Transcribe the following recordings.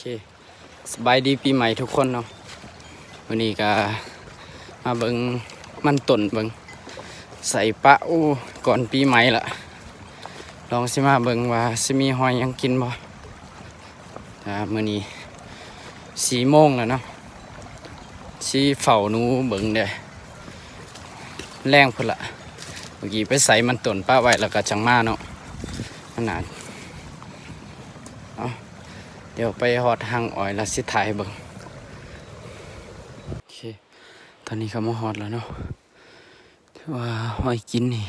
เคสบายดีปีใหม่ทุกคนเนาะวันนี้ก็มาเบิ่งมันต้นเบิ่งใส่ปะก่อนปีใหม่ละลองสิมาเบิ่งว่าสิมีหอยยังกินบ่มื้อนี้4 โมงแล้วเนาะสิเฝ้าหนูเบิ่งเด้แรงพุ่นละเมื่อกี้ไปใส่มันต้นปะไว้แล้วก็จังมาเนาะมันน่าเดี๋ยวไปฮอดหางอ้อยแล้วสิถ่ายเบิ่งโอเคตอนนี้ก็มาฮอดแล้วเนาะว่าหอยกินนี่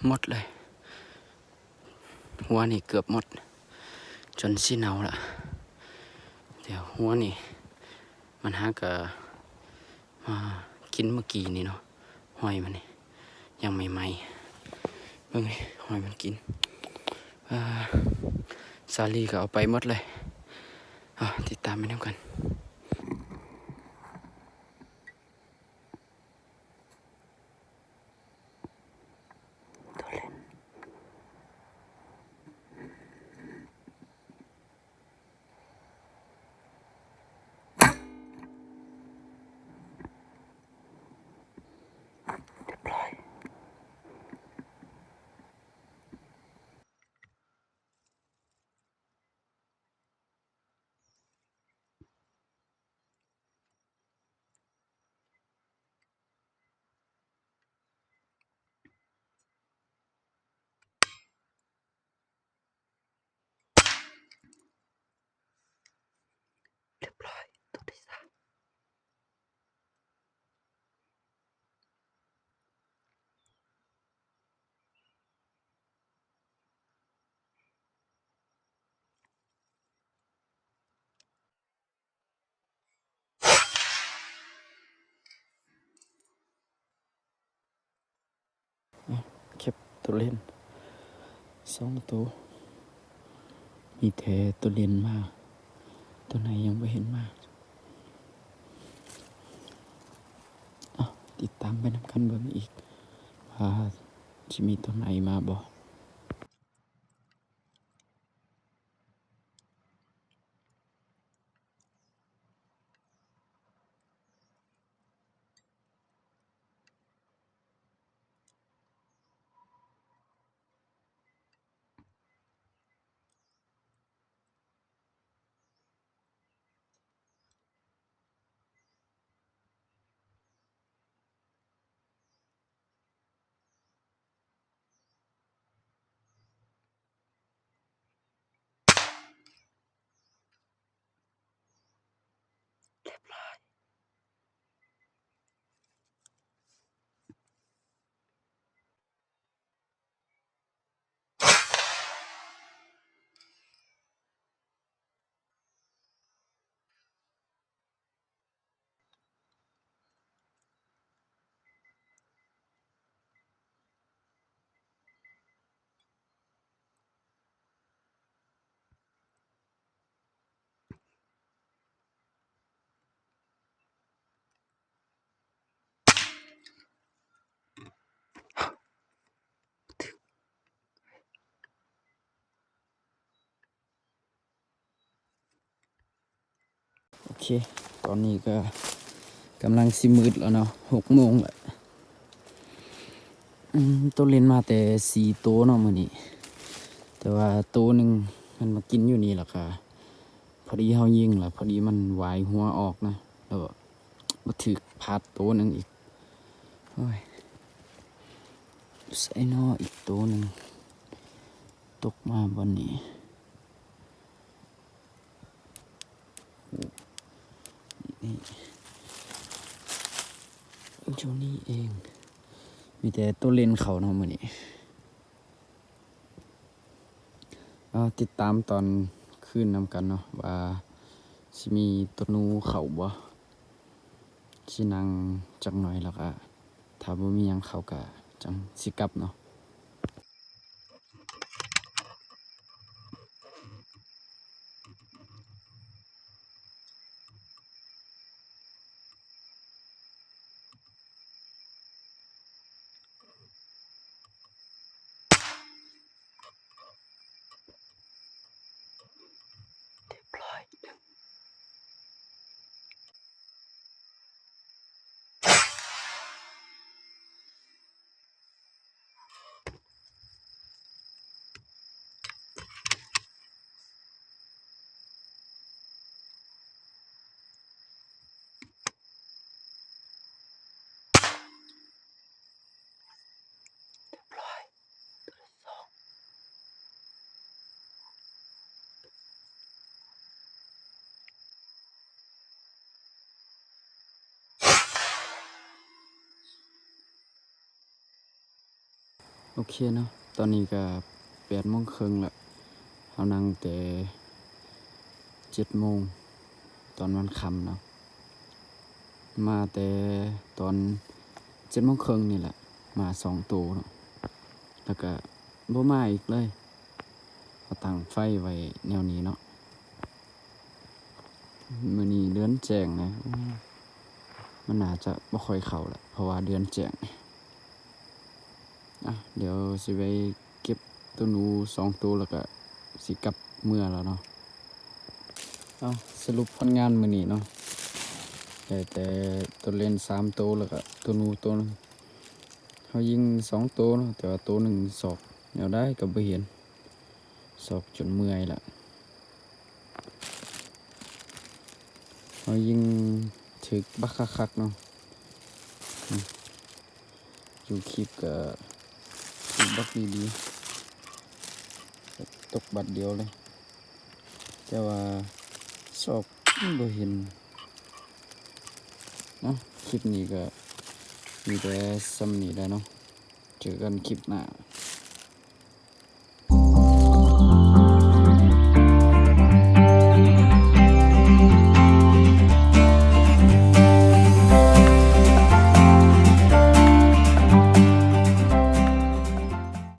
หมดเลยหัวนี่เกือบหมดจนสิเนาละเดี๋ยวหัวนี่มันหาก็มากินเมื่อกี้นี่เนาะหอยมันนี่ยังใหม่ๆเบิ่งหอยมันกินซาลีก็เอาไปหมดเลยติดตามไปนำกันเก็บตัวเล่น2 ตัวมีแท้ตัวเล่นมาตัวไหนยังไม่เห็นมาติดตามไปนำกันเบิ่งอีกว่าจะมีตัวไหนมาบ่โอเคตอนนี้ก็กำลังสิมืดแล้วเนาะ6 โมงแล้วตัวเล่นมาแต่4 ตัวเนาะมื้อนี้แต่ว่าตัวนึงมันมากินอยู่นี่ล่ะค่ะพอดีเฮายิงล่ะพอดีมันวายหัวออกนะแล้วก็มาถึกพาดตัวนึงอีกโอ้ยใส่นออีกตัวนึงตกมาบนนี้นี่เจ้านี่เองมีแต่ตัวเล่นเขาเนาะมื้อนี้ติดตามตอนคืนนำกันเนาะว่าสิมีตัวนูเขาบ่สินั่งจักหน่อยแล้วก็ถ้าบ่มีหยังเขาก็จังสิกลับเนาะ โอเคเนาะตอนนี้ก็8:30ละเรานั่งแต่7 โมงตอนวันค่ำเนาะมาแต่ตอน7:30นี่แหละมา2 ตัวเนาะแล้วก็บ่มาอีกเลยเอาตั้งไฟไว้แนวนี้เนาะมื้อนี้เดือนแจ้งนะมันน่าจะบ่ค่อยเข้าละเพราะว่าเดือนแจ้งเดี๋ยวสิไปเก็บตัวหนู2 ตัวแล้วก็สิกลับเมื่อแล้วเนาะสรุปผลงานมื้อนี้เนาะได้แต่ตัวเล่น3 ตัวแล้วก็ตัวหนูตัวนึงเขายิง2 ตัวเนาะแต่ว่าตัวหนึ่งศอกแนวได้ก็บ่เห็นศอกจนเมื่อยละเขายิงถึกบักคักๆเนาะอยู่คลิปก็ถึกบักดีๆตกบัดเดียวเลยแต่ว่าศอกบ่เห็นเนาะคลิปนี้ก็มีแต่ซ้ำนี้แหล้วเนาะเจอกันคลิปหน้า